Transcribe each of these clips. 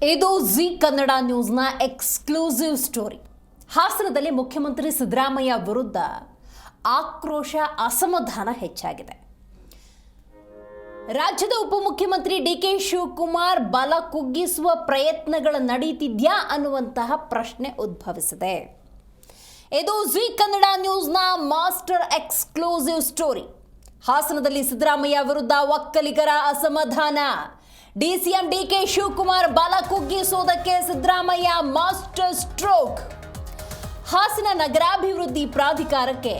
ಇದು Zee Kannada ನ್ಯೂಸ್ನ exclusive story. ಹಾಸನದಲ್ಲಿ ಮುಖ್ಯಮಂತ್ರಿ ಸಿದ್ದರಾಮಯ್ಯ ವಿರುದ್ಧ ಆಕ್ರೋಶ, ಅಸಮಾಧಾನ ಹೆಚ್ಚಾಗಿದೆ. ರಾಜ್ಯದ ಉಪಮುಖ್ಯಮಂತ್ರಿ ಡಿಕೆ ಶಿವಕುಮಾರ್ ಬಲ ಕುಗ್ಗಿಸುವ ಪ್ರಯತ್ನಗಳು ನಡೀತಿದ್ಯಾ ಅನ್ನುವಂತಹ ಪ್ರಶ್ನೆ ಉದ್ಭವಿಸಿದೆ. ಇದು ಜಿ ಕನ್ನಡ ನ್ಯೂಸ್ನ ಮಾಸ್ಟರ್ ಎಕ್ಸ್ಕ್ಲೂಸಿವ್ ಸ್ಟೋರಿ. ಹಾಸನದಲ್ಲಿ ಸಿದ್ದರಾಮಯ್ಯ ವಿರುದ್ಧ ಒಕ್ಕಲಿಗರ ಅಸಮಾಧಾನ. ಡಿಸಿಎಂ ಡಿಕೆ ಶಿವಕುಮಾರ್ ಬಲ ಕುಗ್ಗಿಸೋದಕ್ಕೆ ಸಿದ್ದರಾಮಯ್ಯ ಮಾಸ್ಟರ್ ಸ್ಟ್ರೋಕ್. ಹಾಸನ ನಗರಾಭಿವೃದ್ಧಿ ಪ್ರಾಧಿಕಾರಕ್ಕೆ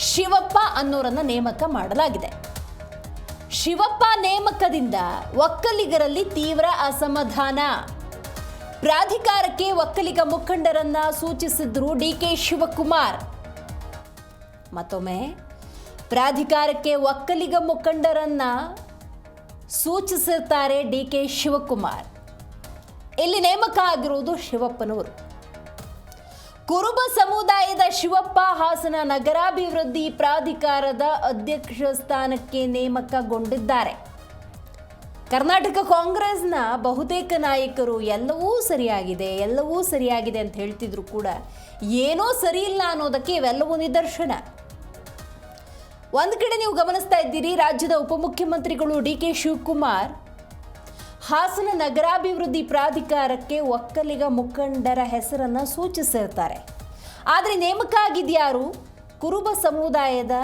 ಶಿವಪ್ಪ ಅನ್ನೋರನ್ನ ನೇಮಕ ಮಾಡಲಾಗಿದೆ. ಶಿವಪ್ಪ ನೇಮಕದಿಂದ ಒಕ್ಕಲಿಗರಲ್ಲಿ ತೀವ್ರ ಅಸಮಾಧಾನ. ಪ್ರಾಧಿಕಾರಕ್ಕೆ ಒಕ್ಕಲಿಗ ಮುಖಂಡರನ್ನ ಸೂಚಿಸಿದ್ರು ಡಿಕೆ ಶಿವಕುಮಾರ್. ಮತ್ತೊಮ್ಮೆ ಪ್ರಾಧಿಕಾರಕ್ಕೆ ಒಕ್ಕಲಿಗ ಮುಖಂಡರನ್ನ ಸೂಚಿಸಿರ್ತಾರೆ ಡಿಕೆ ಶಿವಕುಮಾರ್. ಇಲ್ಲಿ ನೇಮಕ ಆಗಿರುವುದು ಶಿವಪ್ಪನವರು. ಕುರುಬ ಸಮುದಾಯದ ಶಿವಪ್ಪ ಹಾಸನ ನಗರಾಭಿವೃದ್ಧಿ ಪ್ರಾಧಿಕಾರದ ಅಧ್ಯಕ್ಷ ಸ್ಥಾನಕ್ಕೆ ನೇಮಕಗೊಂಡಿದ್ದಾರೆ. ಕರ್ನಾಟಕ ಕಾಂಗ್ರೆಸ್ನ ಬಹುತೇಕ ನಾಯಕರು ಎಲ್ಲವೂ ಸರಿಯಾಗಿದೆ ಅಂತ ಹೇಳ್ತಿದ್ರು ಕೂಡ ಏನೋ ಸರಿಯಿಲ್ಲ ಅನ್ನೋದಕ್ಕೆ ಇವೆಲ್ಲವೂ ನಿದರ್ಶನ. ಒಂದು ಕಡೆ ನೀವು ಗಮನಿಸ್ತಾ ಇದ್ದೀರಿ, ರಾಜ್ಯದ ಉಪಮುಖ್ಯಮಂತ್ರಿಗಳು ಡಿಕೆ ಶಿವಕುಮಾರ್ ಹಾಸನ ನಗರಾಭಿವೃದ್ಧಿ ಪ್ರಾಧಿಕಾರಕ್ಕೆ ಒಕ್ಕಲಿಗ ಮುಖಂಡರ ಹೆಸರನ್ನು ಸೂಚಿಸಿರ್ತಾರೆ. ಆದರೆ ನೇಮಕ ಆಗಿದ್ಯಾರು? ಕುರುಬ ಸಮುದಾಯದ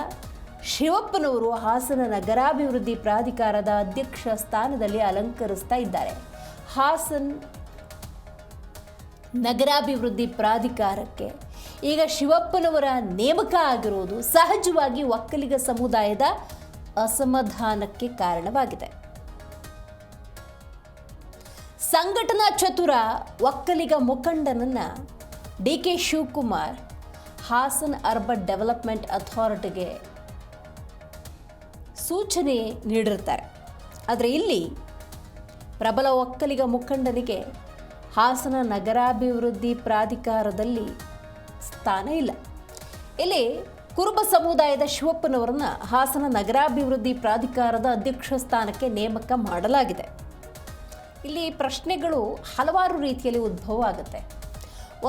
ಶಿವಪ್ಪನವರು ಹಾಸನ ನಗರಾಭಿವೃದ್ಧಿ ಪ್ರಾಧಿಕಾರದ ಅಧ್ಯಕ್ಷ ಸ್ಥಾನದಲ್ಲಿ ಅಲಂಕರಿಸ್ತಾ ಇದ್ದಾರೆ. ಹಾಸನ ನಗರಾಭಿವೃದ್ಧಿ ಪ್ರಾಧಿಕಾರಕ್ಕೆ ಈಗ ಶಿವಪ್ಪನವರ ನೇಮಕ ಆಗಿರುವುದು ಸಹಜವಾಗಿ ಒಕ್ಕಲಿಗ ಸಮುದಾಯದ ಅಸಮಾಧಾನಕ್ಕೆ ಕಾರಣವಾಗಿದೆ. ಸಂಘಟನಾ ಚತುರ ಒಕ್ಕಲಿಗ ಮುಖಂಡನನ್ನ ಡಿಕೆ ಶಿವಕುಮಾರ್ ಹಾಸನ್ ಅರ್ಬನ್ ಡೆವಲಪ್ಮೆಂಟ್ ಅಥಾರಿಟಿಗೆ ಸೂಚನೆ ನೀಡಿರ್ತಾರೆ. ಆದರೆ ಇಲ್ಲಿ ಪ್ರಬಲ ಒಕ್ಕಲಿಗ ಮುಖಂಡನಿಗೆ ಹಾಸನ ನಗರಾಭಿವೃದ್ಧಿ ಪ್ರಾಧಿಕಾರದಲ್ಲಿ ಸ್ಥಾನ ಇಲ್ಲ. ಇಲ್ಲಿ ಕುರುಬ ಸಮುದಾಯದ ಶಿವಪ್ಪನವರನ್ನ ಹಾಸನ ನಗರಾಭಿವೃದ್ಧಿ ಪ್ರಾಧಿಕಾರದ ಅಧ್ಯಕ್ಷ ಸ್ಥಾನಕ್ಕೆ ನೇಮಕ ಮಾಡಲಾಗಿದೆ. ಇಲ್ಲಿ ಪ್ರಶ್ನೆಗಳು ಹಲವಾರು ರೀತಿಯಲ್ಲಿ ಉದ್ಭವ ಆಗುತ್ತೆ.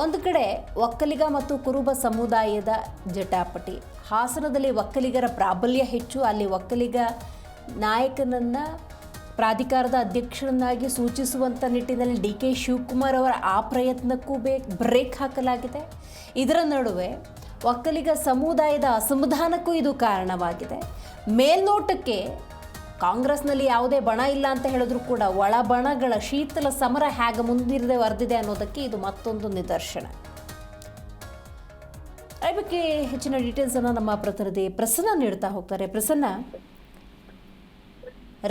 ಒಂದು ಕಡೆ ಒಕ್ಕಲಿಗ ಮತ್ತು ಕುರುಬ ಸಮುದಾಯದ ಜಟಾಪಟಿ. ಹಾಸನದಲ್ಲಿ ಒಕ್ಕಲಿಗರ ಪ್ರಾಬಲ್ಯ ಹೆಚ್ಚು. ಅಲ್ಲಿ ಒಕ್ಕಲಿಗ ನಾಯಕನನ್ನು ಪ್ರಾಧಿಕಾರದ ಅಧ್ಯಕ್ಷರನ್ನಾಗಿ ಸೂಚಿಸುವಂಥ ನಿಟ್ಟಿನಲ್ಲಿ ಡಿಕೆ ಶಿವಕುಮಾರ್ ಅವರ ಆ ಪ್ರಯತ್ನಕ್ಕೂ ಬ್ರೇಕ್ ಹಾಕಲಾಗಿದೆ. ಇದರ ನಡುವೆ ಒಕ್ಕಲಿಗ ಸಮುದಾಯದ ಅಸಮಾಧಾನಕ್ಕೂ ಇದು ಕಾರಣವಾಗಿದೆ. ಮೇಲ್ನೋಟಕ್ಕೆ ಕಾಂಗ್ರೆಸ್ನಲ್ಲಿ ಯಾವುದೇ ಬಣ ಇಲ್ಲ ಅಂತ ಹೇಳಿದ್ರು ಕೂಡ ಒಳಬಣಗಳ ಶೀತಲ ಸಮರ ಹೇಗೆ ಮುಂದಿರದೆ ಅನ್ನೋದಕ್ಕೆ ಇದು ಮತ್ತೊಂದು ನಿದರ್ಶನ. ಈ ಬಗ್ಗೆ ಹೆಚ್ಚಿನ ಡೀಟೇಲ್ಸ್ ಅನ್ನು ನಮ್ಮ ಪ್ರತಿನಿಧಿ ಪ್ರಸನ್ನ ನೀಡ್ತಾ ಹೋಗ್ತಾರೆ. ಪ್ರಸನ್ನ,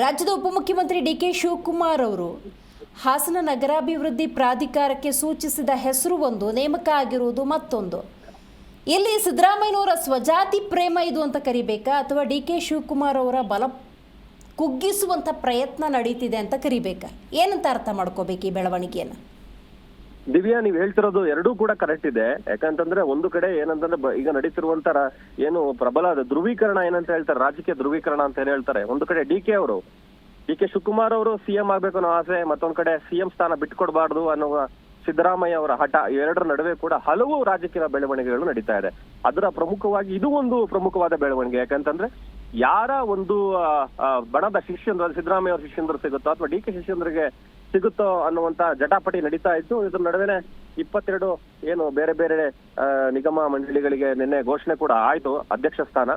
ರಾಜ್ಯದ ಉಪಮುಖ್ಯಮಂತ್ರಿ ಡಿಕೆ ಶಿವಕುಮಾರ್ ಅವರು ಹಾಸನ ನಗರಾಭಿವೃದ್ಧಿ ಪ್ರಾಧಿಕಾರಕ್ಕೆ ಸೂಚಿಸಿದ ಹೆಸರು ಒಂದು, ನೇಮಕ ಆಗಿರುವುದು ಮತ್ತೊಂದು. ಇಲ್ಲಿ ಸಿದ್ದರಾಮಯ್ಯನವರ ಸ್ವಜಾತಿ ಪ್ರೇಮ ಇದು ಅಂತ ಕರಿಬೇಕಾ, ಅಥವಾ ಡಿಕೆ ಶಿವಕುಮಾರ್ ಅವರ ಬಲ ಕುಗ್ಗಿಸುವಂಥ ಪ್ರಯತ್ನ ನಡೀತಿದೆ ಅಂತ ಕರಿಬೇಕಾ? ಏನಂತ ಅರ್ಥ ಮಾಡ್ಕೋಬೇಕು ಈ ಬೆಳವಣಿಗೆಯನ್ನು? ದಿವ್ಯಾ, ನೀವ್ ಹೇಳ್ತಿರೋದು ಎರಡೂ ಕೂಡ ಕರೆಕ್ಟ್ ಇದೆ. ಯಾಕಂತಂದ್ರೆ ಒಂದು ಕಡೆ ಏನಂತಂದ್ರೆ ಈಗ ನಡೀತಿರುವಂತ ಏನು ಪ್ರಬಲ ಧ್ರುವೀಕರಣ ಏನಂತ ಹೇಳ್ತಾರೆ, ರಾಜಕೀಯ ಧ್ರುವೀಕರಣ ಅಂತ ಏನ್ ಹೇಳ್ತಾರೆ. ಒಂದು ಕಡೆ ಡಿ ಕೆ ಶಿವಕುಮಾರ್ ಅವರು ಸಿಎಂ ಆಗ್ಬೇಕು ಅನ್ನೋ ಆಸೆ, ಮತ್ತೊಂದ್ ಕಡೆ ಸಿಎಂ ಸ್ಥಾನ ಬಿಟ್ಕೊಡ್ಬಾರ್ದು ಅನ್ನುವ ಸಿದ್ದರಾಮಯ್ಯ ಅವರ ಹಠ, ಎರಡರ ನಡುವೆ ಕೂಡ ಹಲವು ರಾಜಕೀಯ ಬೆಳವಣಿಗೆಗಳು ನಡೀತಾ ಇದೆ. ಅದರ ಪ್ರಮುಖವಾಗಿ ಇದು ಒಂದು ಪ್ರಮುಖವಾದ ಬೆಳವಣಿಗೆ. ಯಾಕಂತಂದ್ರೆ ಯಾರ ಒಂದು ಬಣದ ಶಿಷ್ಯಂದ್ರ, ಸಿದ್ದರಾಮಯ್ಯ ಅವರ ಶಿಷ್ಯಂದ್ರ ಸಿಗುತ್ತೋ ಅಥವಾ ಡಿ ಕೆ ಶಿಷ್ಯಂದ್ರಿಗೆ ಸಿಗುತ್ತೋ ಅನ್ನುವಂತ ಜಟಾಪಟಿ ನಡೀತಾ ಇತ್ತು. ಇದ್ರ ನಡುವೆನೆ 22 ಏನು ಬೇರೆ ಬೇರೆ ನಿಗಮ ಮಂಡಳಿಗಳಿಗೆ ನಿನ್ನೆ ಘೋಷಣೆ ಕೂಡ ಆಯ್ತು ಅಧ್ಯಕ್ಷ ಸ್ಥಾನ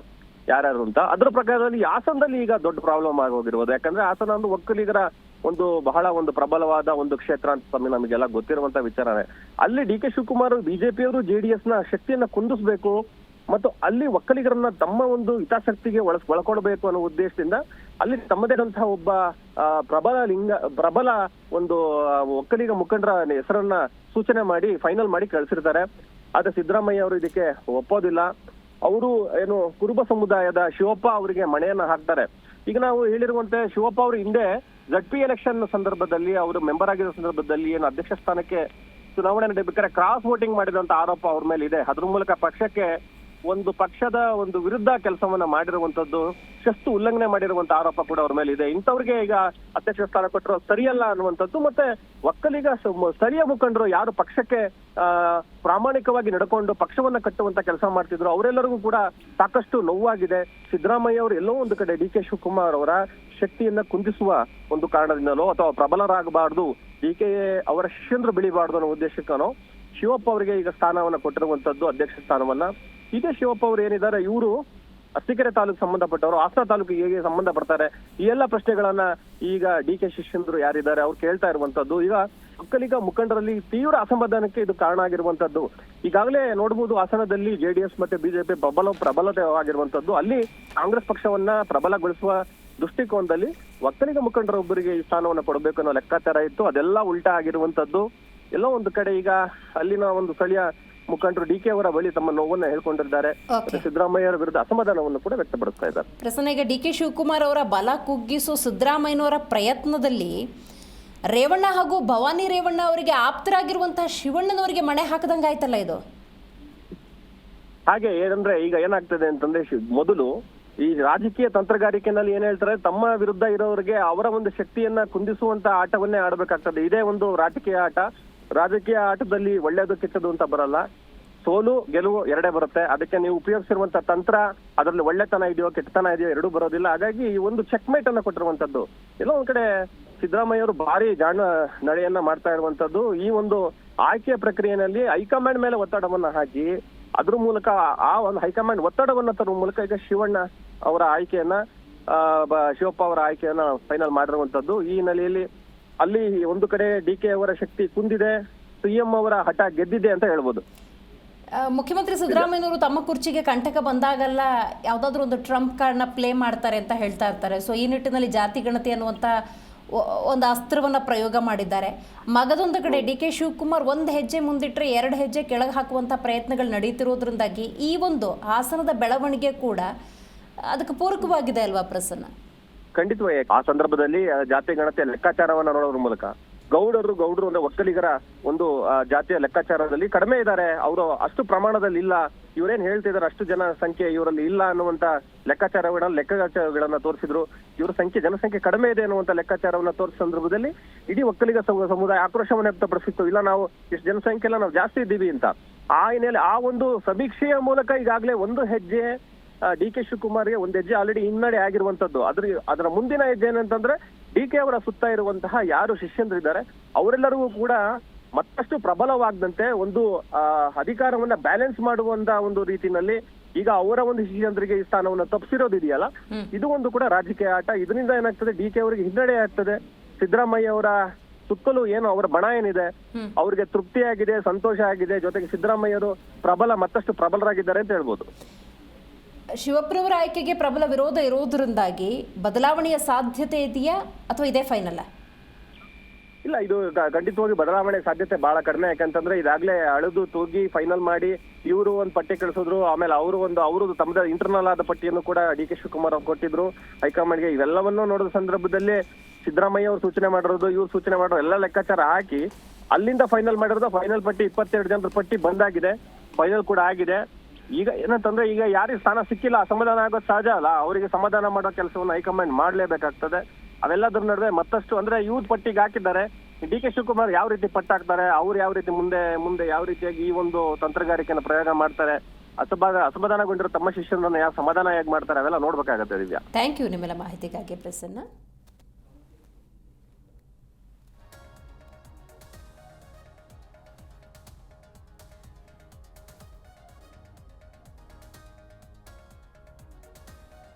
ಯಾರ್ಯಾರು ಅಂತ. ಅದ್ರ ಪ್ರಕಾರದಲ್ಲಿ ಹಾಸನದಲ್ಲಿ ಈಗ ದೊಡ್ಡ ಪ್ರಾಬ್ಲಮ್ ಆಗೋಗಿರ್ಬೋದು. ಯಾಕಂದ್ರೆ ಹಾಸನ ಒಂದು ಒಕ್ಕಲಿಗರ ಒಂದು ಬಹಳ ಒಂದು ಪ್ರಬಲವಾದ ಒಂದು ಕ್ಷೇತ್ರ ಅಂತ ನಮಗೆಲ್ಲ ಗೊತ್ತಿರುವಂತ ವಿಚಾರನೇ. ಅಲ್ಲಿ ಡಿ ಕೆ ಶಿವಕುಮಾರ್ ಬಿಜೆಪಿಯವರು JDS ನ ಶಕ್ತಿಯನ್ನ ಕುಂದಿಸ್ಬೇಕು ಮತ್ತು ಅಲ್ಲಿ ಒಕ್ಕಲಿಗರನ್ನ ತಮ್ಮ ಒಂದು ಹಿತಾಸಕ್ತಿಗೆ ಒಳಕೊಡಬೇಕು ಅನ್ನೋ ಉದ್ದೇಶದಿಂದ ಅಲ್ಲಿ ತಮ್ಮದೇ ಆದಂತಹ ಒಬ್ಬ ಪ್ರಬಲ ಒಂದು ಒಕ್ಕಲಿಗ ಮುಖಂಡರ ಹೆಸರನ್ನ ಸೂಚನೆ ಮಾಡಿ ಫೈನಲ್ ಮಾಡಿ ಕಳಿಸಿರ್ತಾರೆ. ಆದ್ರೆ ಸಿದ್ದರಾಮಯ್ಯ ಅವರು ಇದಕ್ಕೆ ಒಪ್ಪೋದಿಲ್ಲ. ಅವರು ಏನು ಕುರುಬ ಸಮುದಾಯದ ಶಿವಪ್ಪ ಅವರಿಗೆ ಮಣೆಯನ್ನ ಹಾಕ್ತಾರೆ. ಈಗ ನಾವು ಹೇಳಿರುವಂತೆ ಶಿವಪ್ಪ ಅವರು ಹಿಂದೆ ZP ಎಲೆಕ್ಷನ್ ಸಂದರ್ಭದಲ್ಲಿ ಅವರು ಮೆಂಬರ್ ಆಗಿರೋ ಸಂದರ್ಭದಲ್ಲಿ ಏನು ಅಧ್ಯಕ್ಷ ಸ್ಥಾನಕ್ಕೆ ಚುನಾವಣೆ ನಡೆಯಬೇಕಾದ್ರೆ ಕ್ರಾಸ್ ವೋಟಿಂಗ್ ಮಾಡಿದಂತ ಆರೋಪ ಅವ್ರ ಮೇಲೆ ಇದೆ. ಅದ್ರ ಮೂಲಕ ಪಕ್ಷಕ್ಕೆ ಒಂದು ಪಕ್ಷದ ಒಂದು ವಿರುದ್ಧ ಕೆಲಸವನ್ನ ಮಾಡಿರುವಂತದ್ದು, ಶಿಸ್ತು ಉಲ್ಲಂಘನೆ ಮಾಡಿರುವಂತ ಆರೋಪ ಕೂಡ ಅವ್ರ ಮೇಲೆ ಇದೆ. ಇಂಥವ್ರಿಗೆ ಈಗ ಅಧ್ಯಕ್ಷ ಸ್ಥಾನ ಕೊಟ್ಟರು ಸರಿಯಲ್ಲ ಅನ್ನುವಂಥದ್ದು. ಮತ್ತೆ ಒಕ್ಕಲಿಗ ಸ್ಥಳೀಯ ಮುಖಂಡರು ಯಾರು ಪಕ್ಷಕ್ಕೆ ಪ್ರಾಮಾಣಿಕವಾಗಿ ನಡ್ಕೊಂಡು ಪಕ್ಷವನ್ನ ಕಟ್ಟುವಂತ ಕೆಲಸ ಮಾಡ್ತಿದ್ರು, ಅವರೆಲ್ಲರಿಗೂ ಕೂಡ ಸಾಕಷ್ಟು ನೋವಾಗಿದೆ. ಸಿದ್ದರಾಮಯ್ಯ ಅವರು ಎಲ್ಲೋ ಒಂದು ಕಡೆ ಡಿ ಕೆ ಶಿವಕುಮಾರ್ ಅವರ ಶಕ್ತಿಯನ್ನ ಕುಂದಿಸುವ ಒಂದು ಕಾರಣದಿಂದಲೋ ಅಥವಾ ಪ್ರಬಲರಾಗಬಾರ್ದು, ಡಿ ಕೆ ಅವರ ಶಿಷ್ಯಂದ್ರು ಬೆಳಿಬಾರ್ದು ಅನ್ನೋ ಉದ್ದೇಶಕ್ಕನೋ ಶಿವಪ್ಪ ಅವರಿಗೆ ಈಗ ಸ್ಥಾನವನ್ನ ಕೊಟ್ಟಿರುವಂತದ್ದು, ಅಧ್ಯಕ್ಷ ಸ್ಥಾನವನ್ನ. ಇದೇ ಶಿವಪ್ಪ ಅವರು ಏನಿದ್ದಾರೆ, ಇವರು ಅರಸೀಕೆರೆ ತಾಲೂಕು ಸಂಬಂಧಪಟ್ಟವರು, ಹಾಸನ ತಾಲೂಕಿಗೆ ಹೇಗೆ ಸಂಬಂಧ ಪಡ್ತಾರೆ, ಈ ಎಲ್ಲ ಪ್ರಶ್ನೆಗಳನ್ನ ಈಗ ಡಿ ಕೆ ಶಿಷ್ಯಂದ್ರು ಯಾರಿದ್ದಾರೆ ಅವ್ರು ಕೇಳ್ತಾ ಇರುವಂತದ್ದು. ಈಗ ಒಕ್ಕಲಿಗ ಮುಖಂಡರಲ್ಲಿ ತೀವ್ರ ಅಸಮಾಧಾನಕ್ಕೆ ಇದು ಕಾರಣ ಆಗಿರುವಂತದ್ದು. ಈಗಾಗಲೇ ನೋಡಬಹುದು, ಹಾಸನದಲ್ಲಿ ಜೆಡಿಎಸ್ ಮತ್ತೆ ಬಿಜೆಪಿ ಪ್ರಬಲವಾಗಿರುವಂತದ್ದು. ಅಲ್ಲಿ ಕಾಂಗ್ರೆಸ್ ಪಕ್ಷವನ್ನ ಪ್ರಬಲಗೊಳಿಸುವ ದೃಷ್ಟಿಕೋನದಲ್ಲಿ ಒಕ್ಕಲಿಗ ಮುಖಂಡರೊಬ್ಬರಿಗೆ ಈ ಸ್ಥಾನವನ್ನ ಕೊಡಬೇಕು ಅನ್ನೋ ಲೆಕ್ಕಾಚಾರ ಇತ್ತು. ಅದೆಲ್ಲ ಉಲ್ಟಾ ಆಗಿರುವಂತದ್ದು. ಎಲ್ಲೋ ಒಂದು ಕಡೆ ಈಗ ಅಲ್ಲಿನ ಒಂದು ಸ್ಥಳೀಯ ಮುಖಂಡರು ಡಿ ಕೆ ಅವರ ಬಳಿ ತಮ್ಮ ನೋವನ್ನ ಹೇಳ್ಕೊಂಡಿದ್ದಾರೆ. ಸಿದ್ದರಾಮಯ್ಯ ಅವರ ವಿರುದ್ಧ ಅಸಮಾಧಾನವನ್ನು ಕೂಡ ವ್ಯಕ್ತಪಡಿಸ್ತಾ ಇದ್ದಾರೆ. ಪ್ರಸನ್ನ, ಈಗ ಡಿ ಕೆ ಶಿವಕುಮಾರ್ ಅವರ ಬಲ ಕುಗ್ಗಿಸೋ ಸಿದ್ದರಾಮಯ್ಯನವರ ಪ್ರಯತ್ನದಲ್ಲಿ ರೇವಣ್ಣ ಹಾಗೂ ಭವಾನಿ ರೇವಣ್ಣ ಅವರಿಗೆ ಆಪ್ತರಾಗಿರುವಂತಹ ಶಿವಣ್ಣನವರಿಗೆ ಮಣೆ ಹಾಕದಂಗ ಆಯ್ತಲ್ಲ ಇದು. ಹಾಗೆ ಏನಂದ್ರೆ ಈಗ ಏನಾಗ್ತದೆ ಅಂತಂದ್ರೆ, ಮೊದಲು ಈ ರಾಜಕೀಯ ತಂತ್ರಗಾರಿಕೆನಲ್ಲಿ ಏನ್ ಹೇಳ್ತಾರೆ, ತಮ್ಮ ವಿರುದ್ಧ ಇರೋರಿಗೆ ಅವರ ಒಂದು ಶಕ್ತಿಯನ್ನ ಕುಂದಿಸುವಂತ ಆಟವನ್ನೇ ಆಡ್ಬೇಕಾಗ್ತದೆ. ಇದೇ ಒಂದು ರಾಜಕೀಯ ಆಟ. ರಾಜಕೀಯ ಆಟದಲ್ಲಿ ಒಳ್ಳೇದು ಕೆಟ್ಟದು ಅಂತ ಬರಲ್ಲ, ಸೋಲು ಗೆಲುವು ಎರಡೇ ಬರುತ್ತೆ. ಅದಕ್ಕೆ ನೀವು ಉಪಯೋಗಿಸಿರುವಂತ ತಂತ್ರ, ಅದರಲ್ಲಿ ಒಳ್ಳೆತನ ಇದೆಯೋ ಕೆಟ್ಟತನ ಇದೆಯೋ ಎರಡೂ ಬರೋದಿಲ್ಲ. ಹಾಗಾಗಿ ಈ ಒಂದು ಚೆಕ್ಮೇಟ್ ಅನ್ನ ಕೊಟ್ಟಿರುವಂತದ್ದು. ಎಲ್ಲೋ ಒಂದ್ ಕಡೆ ಸಿದ್ದರಾಮಯ್ಯ ಅವರು ಭಾರಿ ಜಾಣ ನಡೆಯನ್ನ ಮಾಡ್ತಾ ಇರುವಂತದ್ದು. ಈ ಒಂದು ಆಯ್ಕೆಯ ಪ್ರಕ್ರಿಯೆಯಲ್ಲಿ ಹೈಕಮಾಂಡ್ ಮೇಲೆ ಒತ್ತಡವನ್ನ ಹಾಕಿ ಅದ್ರ ಮೂಲಕ ಆ ಒಂದು ಹೈಕಮಾಂಡ್ ಒತ್ತಡವನ್ನ ತರುವ ಮೂಲಕ ಈಗ ಶಿವಣ್ಣ ಅವರ ಆಯ್ಕೆಯನ್ನ ಶಿವಪ್ಪ ಅವರ ಆಯ್ಕೆಯನ್ನ ಫೈನಲ್ ಮಾಡಿರುವಂತದ್ದು. ಈ ಹಿನ್ನೆಲೆಯಲ್ಲಿ ಅಲ್ಲಿ ಒಂದು ಕಡೆ ಡಿ ಕೆ ಅವರ ಶಕ್ತಿ ಕುಂದಿದೆ, ಸಿಎಂ ಅವರ ಹಠ ಗೆದ್ದಿದೆ ಅಂತ ಹೇಳ್ಬೋದು. ಮುಖ್ಯಮಂತ್ರಿ ಸಿದ್ದರಾಮಯ್ಯನವರು ತಮ್ಮ ಕುರ್ಚಿಗೆ ಕಂಟಕ ಬಂದಾಗಲ್ಲ ಯಾವ್ದಾದ್ರು ಒಂದು ಟ್ರಂಪ್ ಕಾರ್ಡ್ನ ಪ್ಲೇ ಮಾಡ್ತಾರೆ ಅಂತ ಹೇಳ್ತಾ ಇರ್ತಾರೆ. ಸೊ ಈ ನಿಟ್ಟಿನಲ್ಲಿ ಜಾತಿ ಗಣತಿ ಅನ್ನುವಂಥ ಒಂದು ಅಸ್ತ್ರವನ್ನು ಪ್ರಯೋಗ ಮಾಡಿದ್ದಾರೆ. ಮಗದೊಂದು ಕಡೆ ಡಿ ಕೆ ಶಿವಕುಮಾರ್ ಒಂದು ಹೆಜ್ಜೆ ಮುಂದಿಟ್ಟರೆ 2 ಹೆಜ್ಜೆ ಕೆಳಗೆ ಹಾಕುವಂಥ ಪ್ರಯತ್ನಗಳು ನಡೀತಿರೋದ್ರಿಂದಾಗಿ ಈ ಒಂದು ಹಾಸನದ ಬೆಳವಣಿಗೆ ಕೂಡ ಅದಕ್ಕೆ ಪೂರಕವಾಗಿದೆ ಅಲ್ವಾ ಪ್ರಸನ್ನ? ಖಂಡಿತವಾಗಿ ಆ ಸಂದರ್ಭದಲ್ಲಿ ಜಾತಿ ಗಣತಿಯ ಲೆಕ್ಕಾಚಾರವನ್ನ ನೋಡೋದ್ರ ಮೂಲಕ ಗೌಡರು ಅಂದ್ರೆ ಒಕ್ಕಲಿಗರ ಒಂದು ಜಾತಿಯ ಲೆಕ್ಕಾಚಾರದಲ್ಲಿ ಕಡಿಮೆ ಇದ್ದಾರೆ, ಅವರು ಅಷ್ಟು ಪ್ರಮಾಣದಲ್ಲಿ ಇಲ್ಲ, ಇವರೇನ್ ಹೇಳ್ತಿದಾರೆ ಅಷ್ಟು ಜನ ಸಂಖ್ಯೆ ಇವರಲ್ಲಿ ಇಲ್ಲ ಅನ್ನುವಂತ ಲೆಕ್ಕಾಚಾರಗಳನ್ನ ತೋರಿಸಿದ್ರು. ಇವರ ಜನಸಂಖ್ಯೆ ಕಡಿಮೆ ಇದೆ ಅನ್ನುವಂತ ಲೆಕ್ಕಾಚಾರವನ್ನ ತೋರಿಸಿದ ಸಂದರ್ಭದಲ್ಲಿ ಇಡೀ ಒಕ್ಕಲಿಗ ಸಮುದಾಯ ಆಕ್ರೋಶವನ್ನು ವ್ಯಕ್ತಪಡಿಸಿತ್ತು. ಇಲ್ಲ, ನಾವು ಇಷ್ಟು ಜನಸಂಖ್ಯೆ ಎಲ್ಲ ನಾವು ಜಾಸ್ತಿ ಇದ್ದೀವಿ ಅಂತ. ಆ ಹಿನ್ನೆಲೆ ಆ ಒಂದು ಸಮೀಕ್ಷೆಯ ಮೂಲಕ ಈಗಾಗಲೇ ಒಂದು ಹೆಜ್ಜೆ ಡಿ ಕೆ ಶಿವಕುಮಾರ್ಗೆ ಒಂದು ಹೆಜ್ಜೆ ಆಲ್ರೆಡಿ ಹಿನ್ನಡೆ ಆಗಿರುವಂತದ್ದು. ಅದರ ಮುಂದಿನ ಹೆಜ್ಜೆ ಏನಂತಂದ್ರೆ ಡಿ ಕೆ ಅವರ ಸುತ್ತ ಇರುವಂತಹ ಯಾರು ಶಿಷ್ಯಂದ್ರಿದ್ದಾರೆ ಅವರೆಲ್ಲರಿಗೂ ಕೂಡ ಮತ್ತಷ್ಟು ಪ್ರಬಲವಾಗದಂತೆ ಒಂದು ಅಧಿಕಾರವನ್ನ ಬ್ಯಾಲೆನ್ಸ್ ಮಾಡುವಂತ ಒಂದು ರೀತಿನಲ್ಲಿ ಈಗ ಅವರ ಒಂದು ಶಿಷ್ಯಂದ್ರಿಗೆ ಈ ಸ್ಥಾನವನ್ನ ತಪ್ಪಿಸಿರೋದಿದೆಯಲ್ಲ, ಇದು ಒಂದು ಕೂಡ ರಾಜಕೀಯ ಆಟ. ಇದರಿಂದ ಏನಾಗ್ತದೆ, ಡಿ ಕೆ ಅವರಿಗೆ ಹಿನ್ನಡೆ ಆಗ್ತದೆ. ಸಿದ್ದರಾಮಯ್ಯ ಅವರ ಸುತ್ತಲೂ ಏನು ಅವರ ಬಣ ಏನಿದೆ ಅವ್ರಿಗೆ ತೃಪ್ತಿಯಾಗಿದೆ, ಸಂತೋಷ ಆಗಿದೆ. ಜೊತೆಗೆ ಸಿದ್ದರಾಮಯ್ಯರು ಮತ್ತಷ್ಟು ಪ್ರಬಲರಾಗಿದ್ದಾರೆ ಅಂತ ಹೇಳ್ಬೋದು. ಶಿವಪ್ರವರ ಆಯ್ಕೆಗೆ ಪ್ರಬಲ ವಿರೋಧ ಇರೋದ್ರಿಂದಾಗಿ ಬದಲಾವಣೆಯ ಸಾಧ್ಯತೆ ಇದೆಯಾ ಅಥವಾ ಇದೇ ಫೈನಲ್? ಇಲ್ಲ, ಇದು ಖಂಡಿತವಾಗಿ ಬದಲಾವಣೆ ಸಾಧ್ಯತೆ ಬಹಳ ಕಡಿಮೆ. ಯಾಕಂತಂದ್ರೆ ಇದಾಗ್ಲೇ ಅಳೆದು ತೂಗಿ ಫೈನಲ್ ಮಾಡಿ ಇವರು ಒಂದು ಪಟ್ಟಿ ಕಳಿಸಿದ್ರು. ಆಮೇಲೆ ಅವರು ತಮ್ಮದೇ ಇಂಟರ್ನಲ್ ಆದ ಪಟ್ಟಿಯನ್ನು ಕೂಡ ಡಿ ಕೆ ಶಿವಕುಮಾರ್ ಅವ್ರು ಕೊಟ್ಟಿದ್ರು ಹೈಕಮಾಂಡ್ಗೆ. ಇವೆಲ್ಲವನ್ನೂ ನೋಡಿದ ಸಂದರ್ಭದಲ್ಲಿ ಸಿದ್ದರಾಮಯ್ಯ ಅವರು ಸೂಚನೆ ಮಾಡಿರೋದು, ಇವ್ರು ಸೂಚನೆ ಮಾಡಿರೋ ಎಲ್ಲ ಲೆಕ್ಕಾಚಾರ ಹಾಕಿ ಅಲ್ಲಿಂದ ಫೈನಲ್ ಮಾಡಿರೋದು. ಫೈನಲ್ ಪಟ್ಟಿ 22 ಜನರ ಪಟ್ಟಿ ಬಂದಾಗಿದೆ, ಫೈನಲ್ ಕೂಡ ಆಗಿದೆ. ಈಗ ಏನಂತಂದ್ರೆ, ಈಗ ಯಾರಿಗೆ ಸ್ಥಾನ ಸಿಕ್ಕಿಲ್ಲ ಅಸಮಾಧಾನ ಆಗೋದು ಸಹಜ ಅಲ್ಲ, ಅವರಿಗೆ ಸಮಾಧಾನ ಮಾಡೋ ಕೆಲಸವನ್ನು ಹೈಕಮಾಂಡ್ ಮಾಡ್ಲೇಬೇಕಾಗ್ತದೆ. ಅವೆಲ್ಲದ್ರ ನಡುವೆ ಮತ್ತಷ್ಟು ಅಂದ್ರೆ ಯೂತ್ ಪಟ್ಟಿಗೆ ಹಾಕಿದ್ದಾರೆ. ಡಿ ಕೆ ಶಿವಕುಮಾರ್ ಯಾವ ರೀತಿ ಪಟ್ಟ ಹಾಕ್ತಾರೆ, ಅವ್ರು ಯಾವ ರೀತಿ ಮುಂದೆ ಯಾವ ರೀತಿಯಾಗಿ ಈ ಒಂದು ತಂತ್ರಗಾರಿಕೆಯನ್ನು ಪ್ರಯೋಗ ಮಾಡ್ತಾರೆ, ಅಸಮಾಧಾನಗೊಂಡಿರೋ ತಮ್ಮ ಶಿಷ್ಯರನ್ನ ಯಾವ ಸಮಾಧಾನ ಹೇಗೆ ಮಾಡ್ತಾರೆ, ಅವೆಲ್ಲ ನೋಡ್ಬೇಕಾಗತ್ತೆ ದಿವ್ಯಾ. ಥ್ಯಾಂಕ್ ಯು ನಿಮ್ಮೆಲ್ಲ ಮಾಹಿತಿಗಾಗಿ ಪ್ರಸನ್ನ.